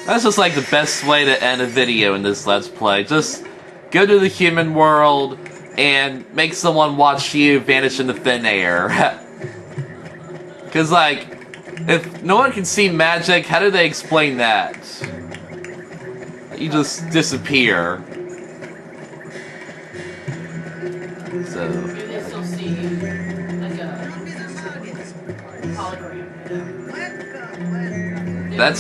That's just like the best way to end a video in this Let's Play. Just go to the human world and make someone watch you vanish into thin air. Cause like, if no one can see magic, how do they explain that? You just disappear. So... Maybe they still see you, like a hologram, you know? That's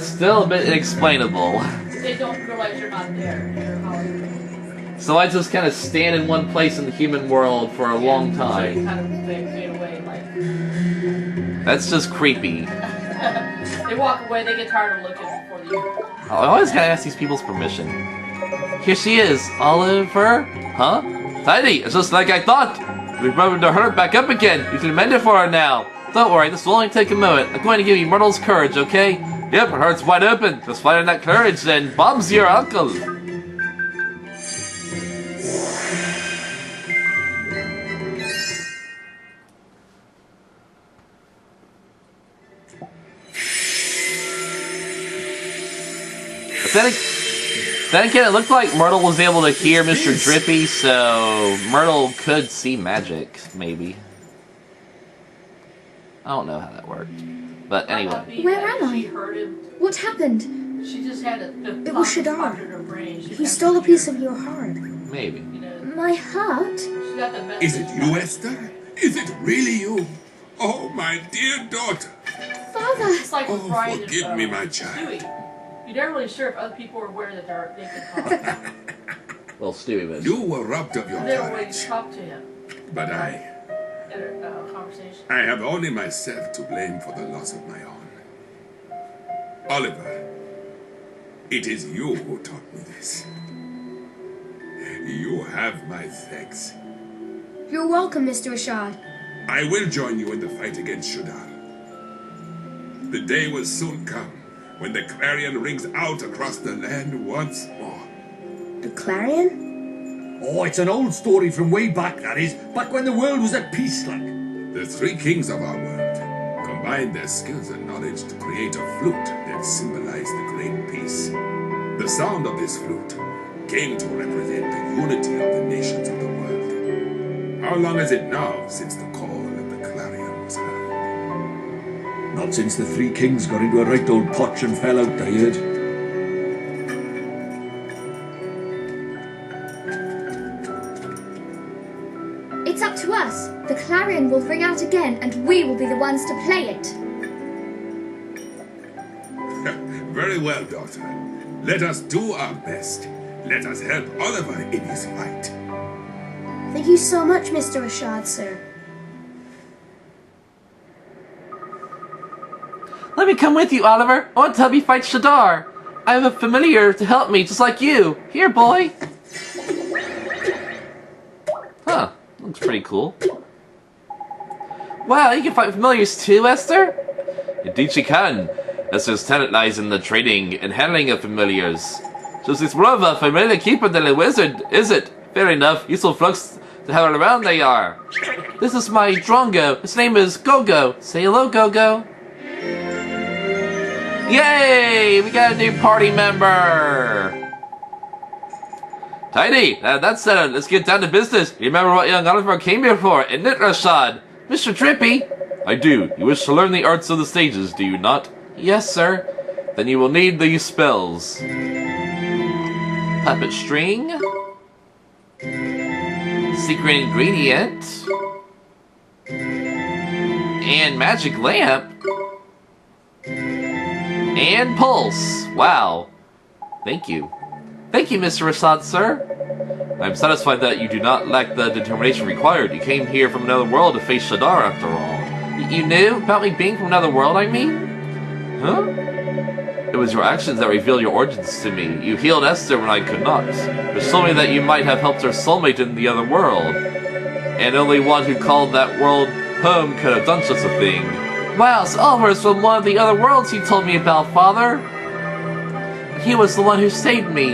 still a bit inexplainable. They don't realize you're not there. You're a hologram. So I just kind of stand in one place in the human world for a long So you time. kind of fade away, like... That's just creepy. They walk away, they get tired of looking for you. I always gotta ask these people's permission. Here she is, Oliver. Huh? Tidy, it's just like I thought. We've moved her back up again. You can mend it for her now. Don't worry, this will only take a moment. I'm going to give you Myrtle's courage, okay? Yep, her heart's wide open. Just find that courage, and Bob's your uncle. Then again, it looked like Myrtle was able to hear Mr. Drippy, so Myrtle could see magic, maybe. I don't know how that worked. But anyway. Where am I? What happened? She just had It was Shadar. He stole a piece of your heart. Maybe. My heart? Is it you, Esther? Is it really you? Oh, my dear daughter. Father! It's like Oh, Brian forgive and, me, my child. Stewie. You're never really sure if other people are aware that they can talk. Well, Stewie was. You were robbed of your They were ready courage. to talk to him. But At a conversation. I have only myself to blame for the loss of my own. Oliver, it is you who taught me this. You have my thanks. You're welcome, Mr. Rashad. I will join you in the fight against Shadar. The day will soon come when the clarion rings out across the land once more. The clarion? Oh, it's an old story from way back, that is. Back when the world was at peace, like. The three kings of our world combined their skills and knowledge to create a flute that symbolized the great peace. The sound of this flute came to represent the unity of the nations of the world. How long is it now since the call of the clarion was heard? Not since the three kings got into a right old potch and fell out, I heard. It's up to us. The clarion will ring out again, and we will be the ones to play it. Very well, daughter. Let us do our best. Let us help Oliver in his fight. Thank you so much, Mr. Rashad, sir. Let me come with you, Oliver. I want to help you fight Shadar. I have a familiar to help me, just like you. Here, boy. Huh. Looks pretty cool. Wow, you can fight familiars too, Esther? Indeed she can. Esther's talent lies in the training and handling of familiars. She's more of a familiar keeper than a wizard, is it? Fair enough. Useful folks to have around they are. This is my Drongo. His name is Gogo. Say hello, Gogo. Yay! We got a new party member! Tidy! That's settled. Let's get down to business. You remember what young Oliver came here for, isn't it, Rashad? Mr. Drippy? I do. You wish to learn the arts of the stages, do you not? Yes, sir. Then you will need these spells. Puppet string. Secret ingredient. And magic lamp. And pulse. Wow. Thank you. Thank you, Mr. Rashad, sir. I'm satisfied that you do not lack the determination required. You came here from another world to face Shadar, after all. You knew about me being from another world, I mean? Huh? It was your actions that revealed your origins to me. You healed Esther when I could not. Which told me that you might have helped her soulmate in the other world. And only one who called that world home could have done such a thing. Wow, so Oliver's from one of the other worlds you told me about, Father. He was the one who saved me.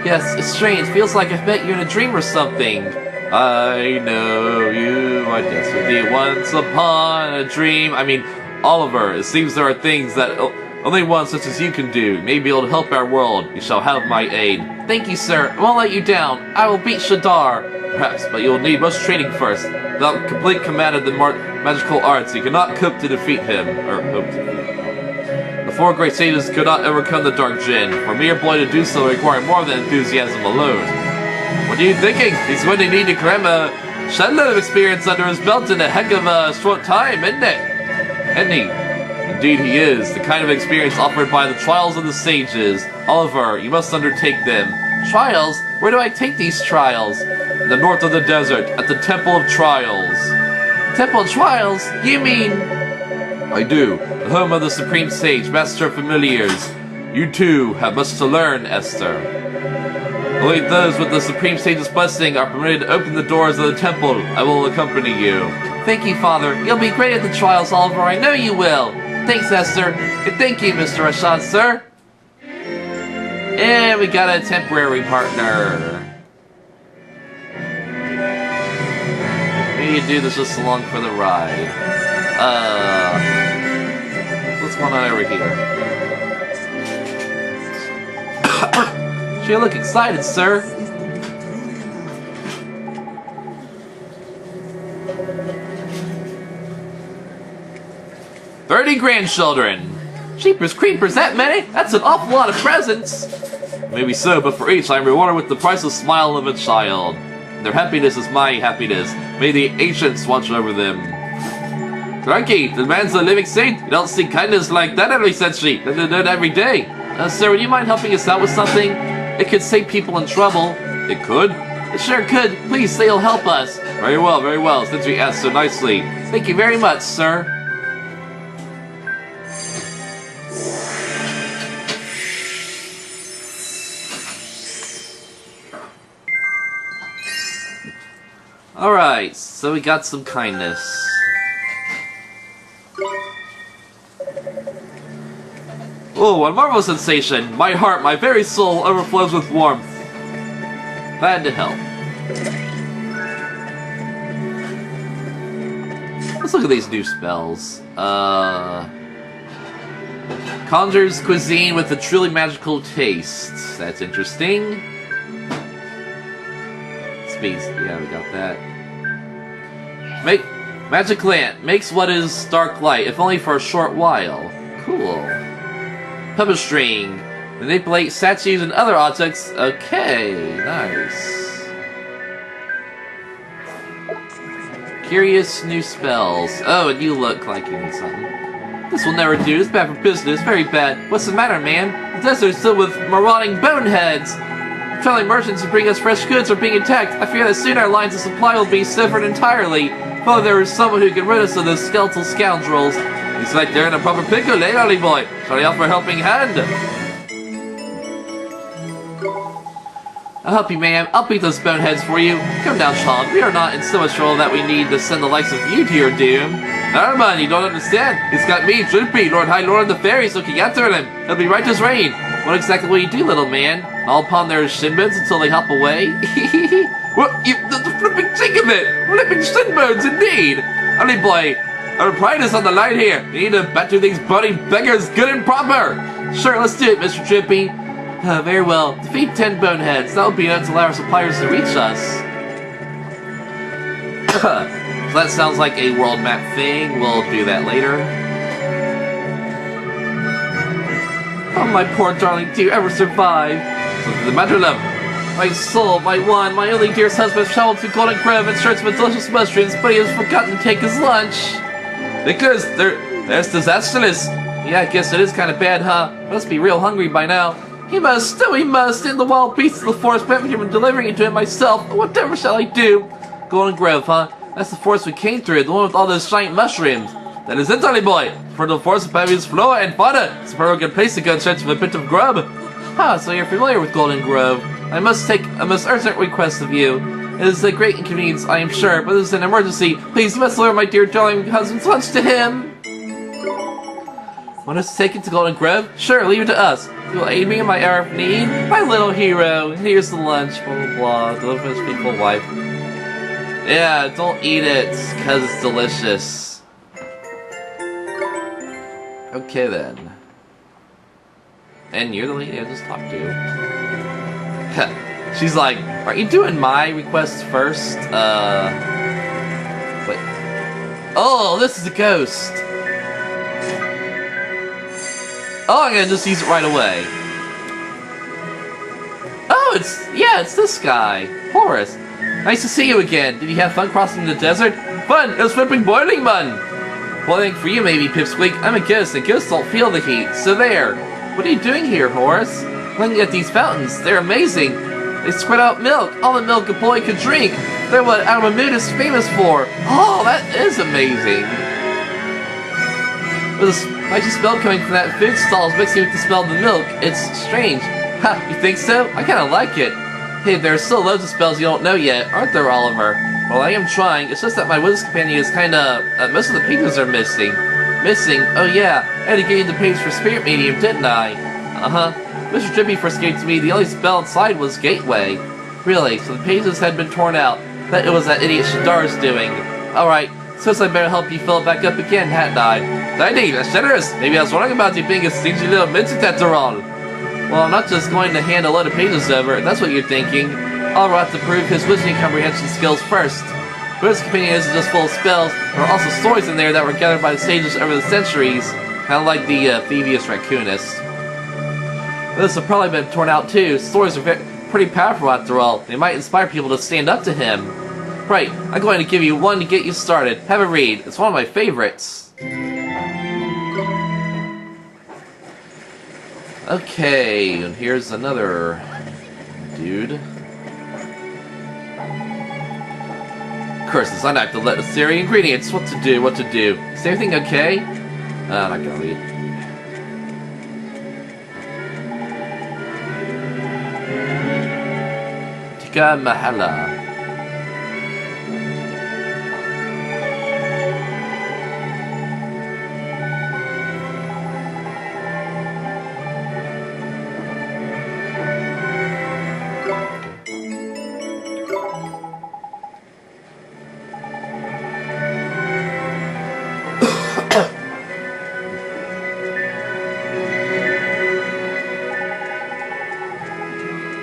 Yes, it's strange. Feels like I've met you in a dream or something. I know you. I danced with you once upon a dream. I mean, Oliver, it seems there are things that Only one such as you can do. May be able to help our world. You shall have my aid. Thank you, sir. I won't let you down. I will beat Shadar. Perhaps, but you will need much training first. Without complete command of the magical arts, you cannot cope to defeat him. Or hope to defeat him. The four great sages could not overcome the Dark Djinn. For mere boy to do so require more than enthusiasm alone. What are you thinking? He's going to need to cram a shed-load of experience under his belt in a heck of a short time, isn't it? Isn't he? Indeed he is. The kind of experience offered by the trials of the sages. Oliver, you must undertake them. Trials? Where do I take these trials? In the north of the desert, at the Temple of Trials. Temple of Trials? You mean... I do. The home of the Supreme Sage, Master of Familiars. You too have much to learn, Esther. Only those with the Supreme Sage's blessing are permitted to open the doors of the temple. I will accompany you. Thank you, Father. You'll be great at the trials, Oliver. I know you will. Thanks, Esther. And thank you, Mr. Rashad, sir. And we got a temporary partner. Maybe you do this just along for the ride. What's going on over here? You look excited, sir. 30 grandchildren. Jeepers creepers, that many? That's an awful lot of presents. Maybe so, but for each I am rewarded with the priceless smile of a child. Their happiness is my happiness. May the ancients watch over them. Drunky, the man's a living saint. You don't see kindness like that every century. They do it every day. Sir, would you mind helping us out with something? It could save people in trouble. It could? It sure could. Please say you'll help us. Very well, since you asked so nicely. Thank you very much, sir. Alright, so we got some kindness. Oh, a marvelous sensation! My heart, my very soul overflows with warmth. Glad to help. Let's look at these new spells. Conjures cuisine with a truly magical taste. That's interesting. Space, yeah, we got that. Magic lamp makes what is dark light, if only for a short while. Cool. Puppet string. Manipulate statues and other objects. Okay, nice. Curious new spells. Oh, and you look like you need something. This will never do. It's bad for business. Very bad. What's the matter, man? The desert's filled with marauding boneheads. Traveling merchants who bring us fresh goods are being attacked. I fear that soon our lines of supply will be severed entirely. If only there was someone who could rid us of those skeletal scoundrels. Looks like they're in a proper pickle, eh, Ollie boy? Shall I offer a helping hand? I'll help you, ma'am. I'll beat those boneheads for you. Come down, Sean. We are not in so much trouble that we need to send the likes of you to your doom. Never mind, you don't understand. He's got me, Droopy, Lord High Lord of the Fairies, looking after him. He'll be right as rain. What exactly will you do, little man? All upon their shinbones until they hop away? What? The flipping think of it! Flipping shinbones, indeed! Ollie boy, our pride is on the line here. We need to batter these bloody beggars good and proper. Sure, let's do it, Mr. Drippy. Very well. Defeat 10 boneheads. That will be enough to allow our suppliers to reach us. So that sounds like a world map thing. We'll do that later. Oh, my poor darling, do you ever survive? Something the matter, love. My soul, my one, my only dearest husband traveled to Golden Grove in search of delicious mushrooms, but he has forgotten to take his lunch. Nicholas, there's disastrous. Yeah, I guess it is kind of bad, huh? Must be real hungry by now. He must, oh he must, and the wild beasts of the forest prevent me from delivering it to him myself. Whatever shall I do? Golden Grove, huh? That's the forest we came through, the one with all those giant mushrooms. That is it, Ollie boy. For the forest of fabulous flora and fauna. It's a very good place to go in search of a bit of grub. Huh, so you're familiar with Golden Grove. I must take a most urgent request of you. It is a great inconvenience, I am sure, but this is an emergency. Please, you must deliver my dear darling husband's lunch to him. Want us to take it to Golden Grove? Sure, leave it to us. You will aid me in my hour of need. My little hero. Here's the lunch. Blah, blah, blah. Delicious, faithful wife. Yeah, don't eat it, because it's delicious. Okay, then. And you're the lady I just talked to. She's like, are you doing my request first? Wait. Oh, this is a ghost. Oh, I'm gonna just use it right away. Oh, it's this guy, Horace. Nice to see you again. Did you have fun crossing the desert? Fun! It was flipping boiling mud! Well, I think for you maybe, Pipsqueak. I'm a ghost, and ghosts don't feel the heat, so there. What are you doing here, Horace? Looking at these fountains. They're amazing. They squirt out milk, all the milk a boy could drink. They're what Moon is famous for. Oh, that is amazing. The spicy smell coming from that food stall is mixing with the smell of the milk. It's strange. Ha, you think so? I kinda like it. Hey, there are still loads of spells you don't know yet, aren't there, Oliver? Well, I am trying. It's just that my wizard's companion is kinda... most of the pages are missing. Missing? Oh yeah, I had to get you the page for Spirit Medium, didn't I? Uh-huh. Mr. Drippy first gave to me the only spell inside was Gateway. Really, so the pages had been torn out. Bet it was that idiot Shadar's doing. Alright, so I better help you fill it back up again, hadn't I? Dandy, that's generous! Maybe I was wrong about you being a stingy little midget after all. Well, I'm not just going to hand a load of pages over, if that's what you're thinking. Oliver has to prove his wizarding comprehension skills first. Wizard's Companion isn't just full of spells, there are also stories in there that were gathered by the sages over the centuries. Kind of like the Phoebius Raccoonist. This have probably been torn out too. Stories are pretty powerful after all. They might inspire people to stand up to him. Right, I'm going to give you one to get you started. Have a read. It's one of my favorites. Okay, and here's another dude. Curses, I have to let the theory ingredients. What to do, what to do. Is everything okay? I'm not gonna read. Tika Mahala.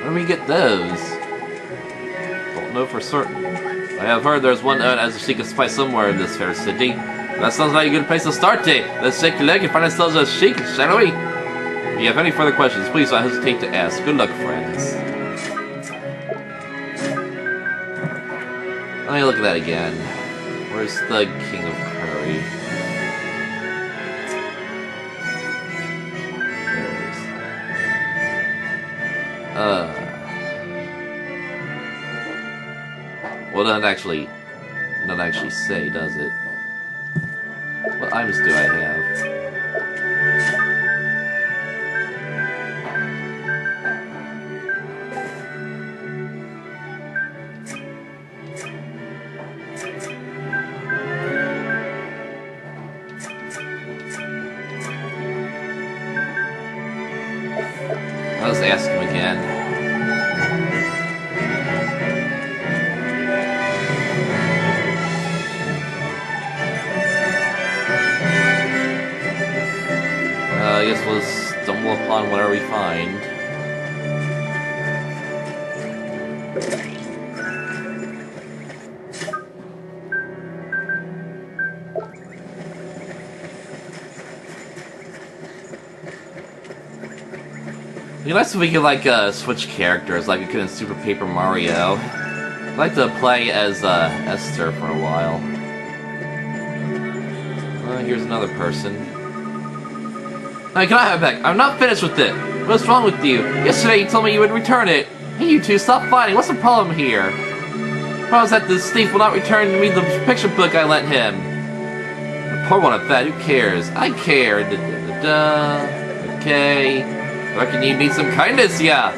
Where do we get those? Don't know for certain. I have heard there's one known as a secret spice somewhere in this fair city. That sounds like a good place to start, eh? Let's take a leg and find ourselves a chic, shall we? If you have any further questions, please don't hesitate to ask. Good luck, friends. Let me look at that again. Where's the King of Curry? Well, it doesn't actually say, does it? What items do I have? I'll just ask him again. I guess we'll stumble upon whatever we find. It'd be nice if we could, like, switch characters like we could in Super Paper Mario. I'd like to play as, Esther for a while. Here's another person. Hey, can I have it back? I'm not finished with it. What's wrong with you? Yesterday you told me you would return it. Hey, you two, stop fighting. What's the problem here? The problem is that this thief will not return me the picture book I lent him. The poor one at that. Who cares? I care. Okay. I reckon you need some kindness, yeah.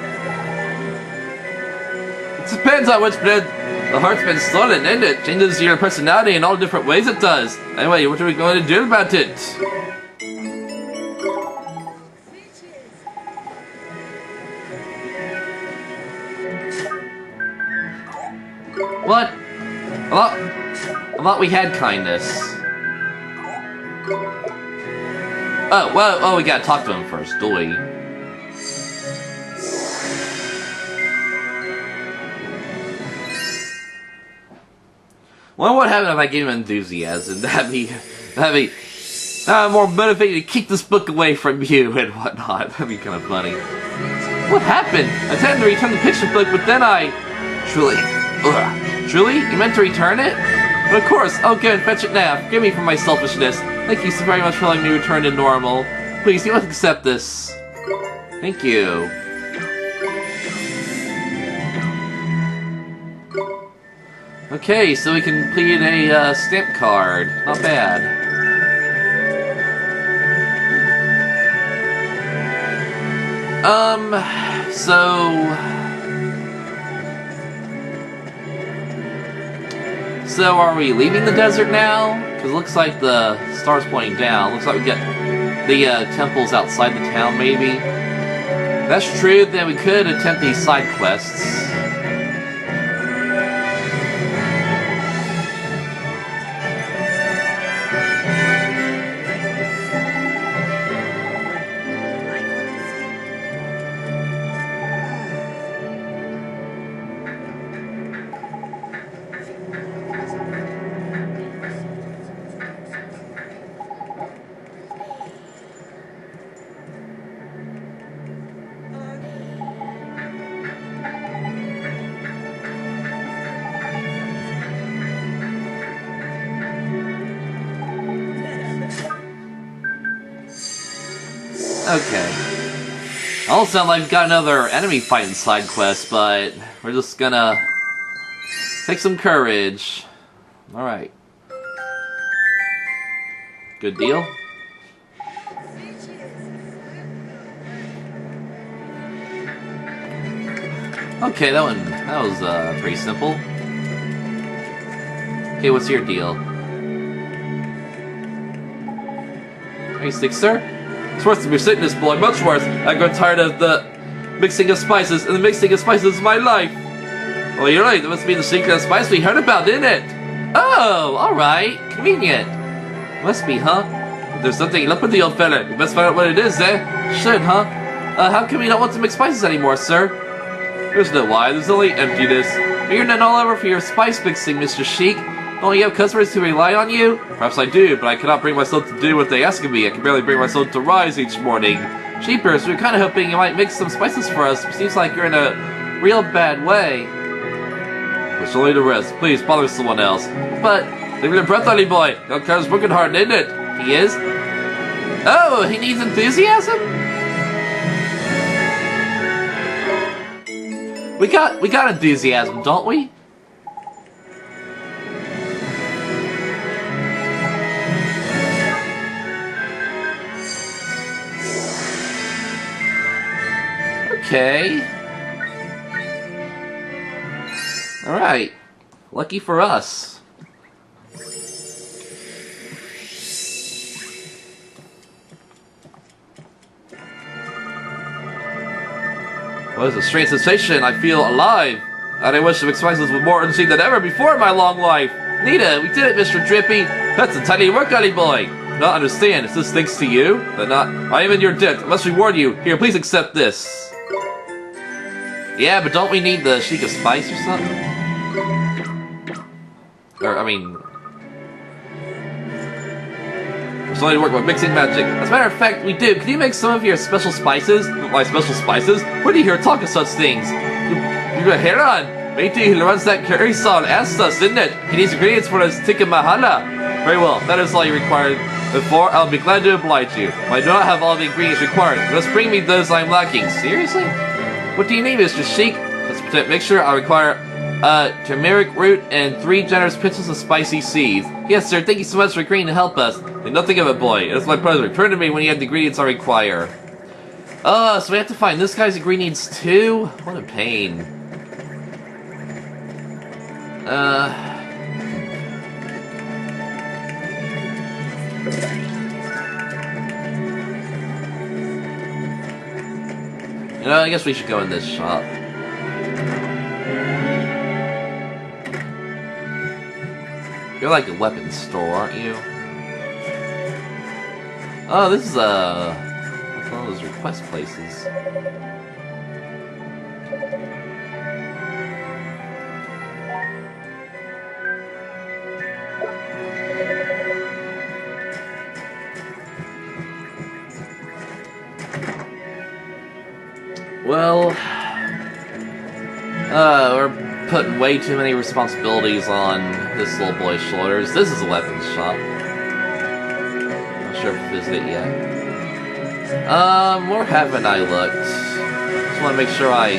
It depends on which bread the heart's been stolen, isn't it? Changes your personality in all different ways it does. Anyway, what are we going to do about it? What? I thought we had kindness. Oh, well, we gotta talk to him first, do we? Wonder what happened if I gave him enthusiasm. That'd be more motivated to keep this book away from you and whatnot. That'd be kind of funny. What happened? I intended to return the picture book, but then I... Truly? You meant to return it? But of course, I'll go and fetch it now. Forgive me for my selfishness. Thank you so very much for letting me return to normal. Please, you must accept this. Thank you. Okay, so we completed a stamp card. Not bad. So are we leaving the desert now? Because it looks like the star's pointing down. Looks like we get the temples outside the town, maybe. If that's true, then we could attempt these side quests. Okay. Almost sound like we've got another enemy fighting side quest, but we're just gonna take some courage. Alright. Good deal. Okay, that was pretty simple. Okay, what's your deal? Are you sick, sir? It's worse than your sickness, boy, much worse. I got tired of the mixing of spices, and the mixing of spices is my life. Oh, you're right, that must be the secret of spice we heard about, didn't it? Oh, alright, convenient. Must be, huh? If there's something up with the old fella, you best find out what it is, eh? Should, huh? How come you don't want to mix spices anymore, sir? There's no why, there's only emptiness. You're not all over for your spice mixing, Mr. Sheik. Don't you have customers who rely on you? Perhaps I do, but I cannot bring myself to do what they ask of me. I can barely bring myself to rise each morning. Sheepers, we're kind of hoping you might mix some spices for us. It seems like you're in a real bad way. It's only the rest. Please, bother someone else. But, leave your breath, honey boy. That car's broken heart, isn't it? He is? Oh, he needs enthusiasm? We got enthusiasm, don't we? Okay. Alright. Lucky for us. What is a strange sensation? I feel alive. And I wish the McSpices were more interesting than ever before in my long life. Nita, we did it, Mr. Drippy. That's a tiny work, honey boy. Not understand. Is this thanks to you? But not. I am in your debt. I must reward you. Here, please accept this. Yeah, but don't we need the Sheik of Spice or something? Or, I mean... It's only to work with mixing magic. As a matter of fact, we do. Can you make some of your special spices? My special spices? When do you hear talk of such things? You're a heron! Matey who runs that curry song asked us, didn't it? He needs ingredients for his tikka mahala. Very well, that is all you require. Before, I'll be glad to oblige you. But I do not have all the ingredients required. You must bring me those I'm lacking. Seriously? What do you need, Mr. Sheik? Let's pretend mixture. I require turmeric root and 3 generous pinches of spicy seeds. Yes, sir. Thank you so much for agreeing to help us. Think nothing of it, boy. It's my pleasure. Return to me when you have the ingredients I require. So we have to find this guy's ingredients too? What a pain. You know, I guess we should go in this shop. You're like a weapons store, aren't you? Oh, this is one of those request places. Well, we're putting way too many responsibilities on this little boy's shoulders. This is a weapons shop. Not sure if I visited it yet. Where haven't I looked? Just want to make sure I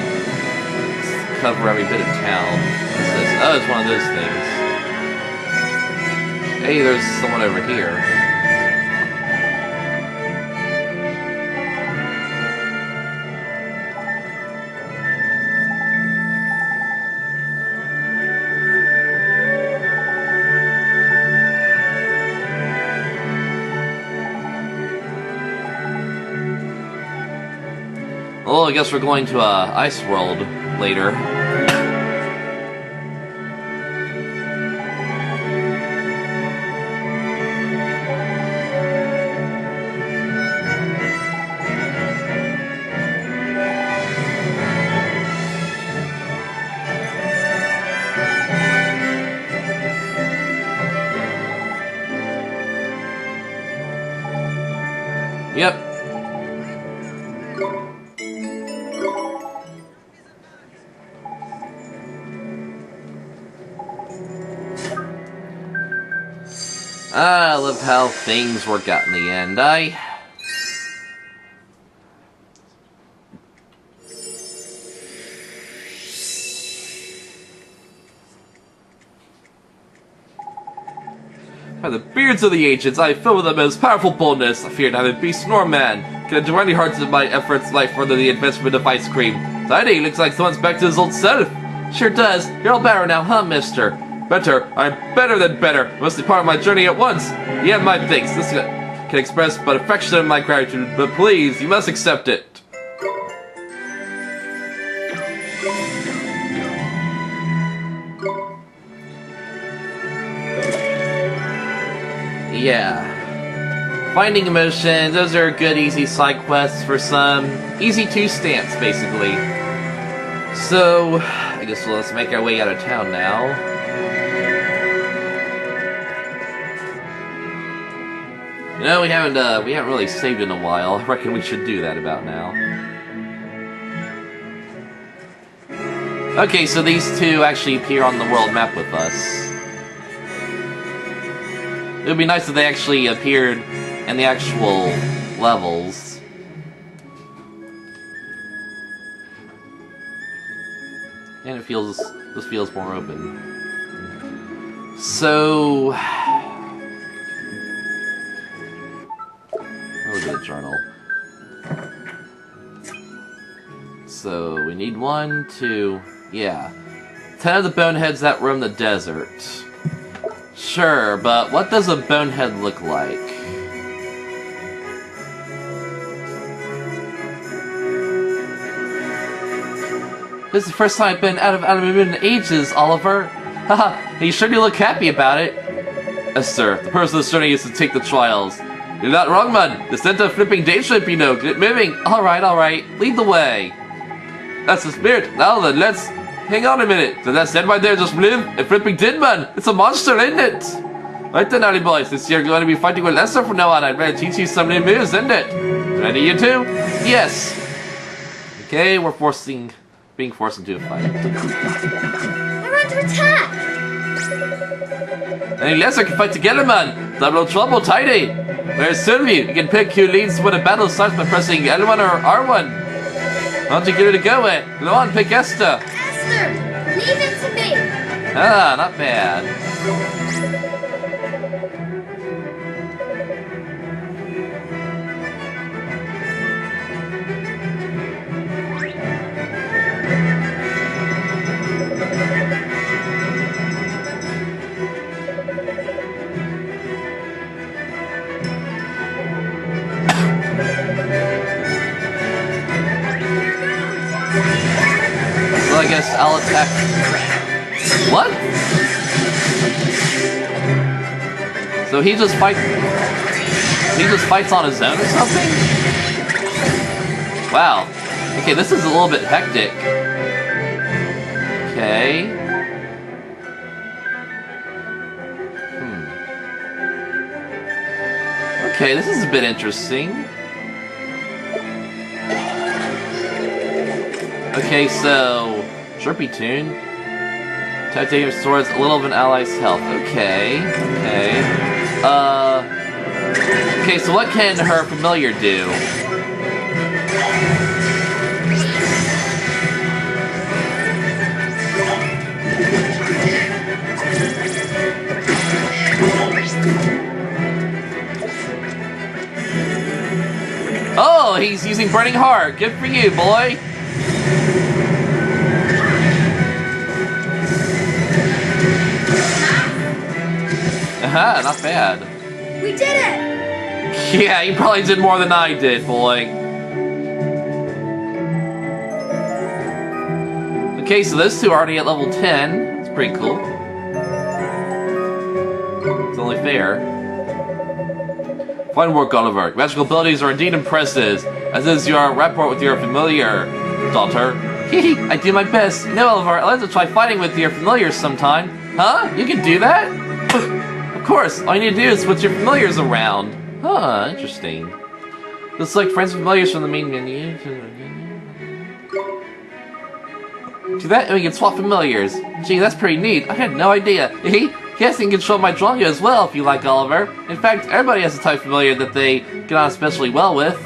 cover every bit of town. What's this? Oh, it's one of those things. Hey, there's someone over here. Well, I guess we're going to Ice World later. Yep. I love how things work out in the end. By the beards of the ancients, I fill with the most powerful boldness. I fear neither beast nor man. Can endure any hearts of my efforts life further the advancement of ice cream. Tidy, looks like someone's back to his old self. Sure does. You're all better now, huh, mister? Better. I'm better than better. Mostly part of my journey at once. Yeah, my thanks. This can express but affection and my gratitude, but please, you must accept it. Yeah. Finding emotions, those are good, easy side quests for some easy to stamps, basically. So, I guess let's make our way out of town now. You know, we haven't really saved in a while. I reckon we should do that about now. Okay, so these two actually appear on the world map with us. It would be nice if they actually appeared in the actual levels. And it feels, this feels more open. So... Look at the journal. So, we need 1, 2, yeah. 10 of the boneheads that roam the desert. Sure, but what does a bonehead look like? This is the first time I've been out of Moon in ages, Oliver. Haha, you sure do look happy about it. Esther, the purpose of this journey is to take the trials. You're not wrong, man. The center of flipping day ship, you know. Get moving. Alright. Lead the way. That's the spirit. Now then, let's... Hang on a minute. Did that stand right there just live? A flipping tin man. It's a monster, isn't it? Right then, Alley boys. Since you're going to be fighting with Esther from now on, I'd better teach you some new moves, isn't it? Ready, you two? Yes. Okay, we're being forced into a fight. We're under attack! Any lesser can fight together, man. Double trouble, tidy. Where's Sylvie? You can pick who leads when a battle starts by pressing L1 or R1. Why don't you give it a go, eh? Go on, pick Esther. Esther, leave it to me. Ah, not bad. So I guess I'll attack. What? So he just fights on his own or something? Wow. Okay, this is a little bit hectic. Okay. Okay, this is a bit interesting. Okay, so chirpy tune. Titanium restores a little of an ally's health. Okay, okay. Okay, so what can her familiar do? Oh, he's using Burning Heart. Good for you, boy. Aha, not bad. We did it! Yeah, you probably did more than I did, boy. Okay, so those two are already at level 10. That's pretty cool. It's only fair. Fine work, Oliver. Magical abilities are indeed impressive, as is your rapport with your familiar, daughter. Hehe, I do my best. You know, Oliver, I'd like to try fighting with your familiars sometime. Huh? You can do that? Of course, all you need to do is switch your familiars around. Huh, interesting. Just like friends and familiars from the main menu. Do that and we can swap familiars. Gee, that's pretty neat. I had no idea. Yes, you can control my drongo as well if you like, Oliver. In fact, everybody has a type familiar that they get on especially well with.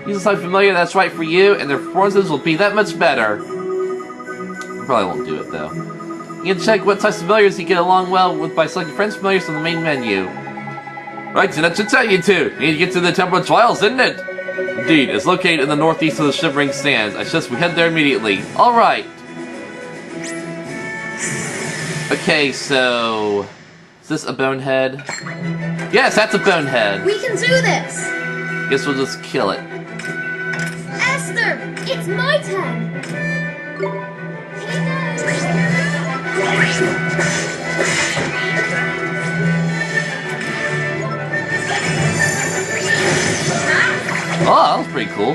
Use a type familiar that's right for you, and their performances will be that much better. I probably won't do it, though. You can check what types of familiars you get along well with by selecting friends familiars from the main menu. Right, so that should tell you two. You need to get to the Temple of Trials, isn't it? Indeed, it's located in the northeast of the Shivering Sands. I suggest we head there immediately. Alright. Okay, so... is this a bonehead? Yes, that's a bonehead! We can do this! Guess we'll just kill it. Esther! It's my turn! Oh, that was pretty cool.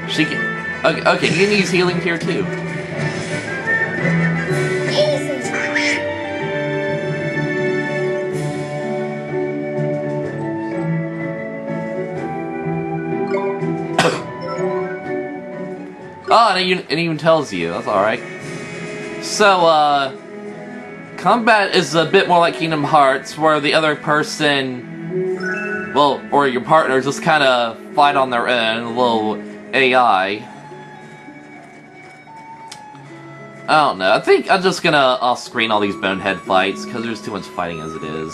She can... okay, you can use healing here too. Easy! Oh, and it even tells you. That's alright. So, combat is a bit more like Kingdom Hearts, where the other person, well, or your partner just kind of fight on their own, a little AI. I don't know. I think I'm just gonna off-screen all these bonehead fights, because there's too much fighting as it is.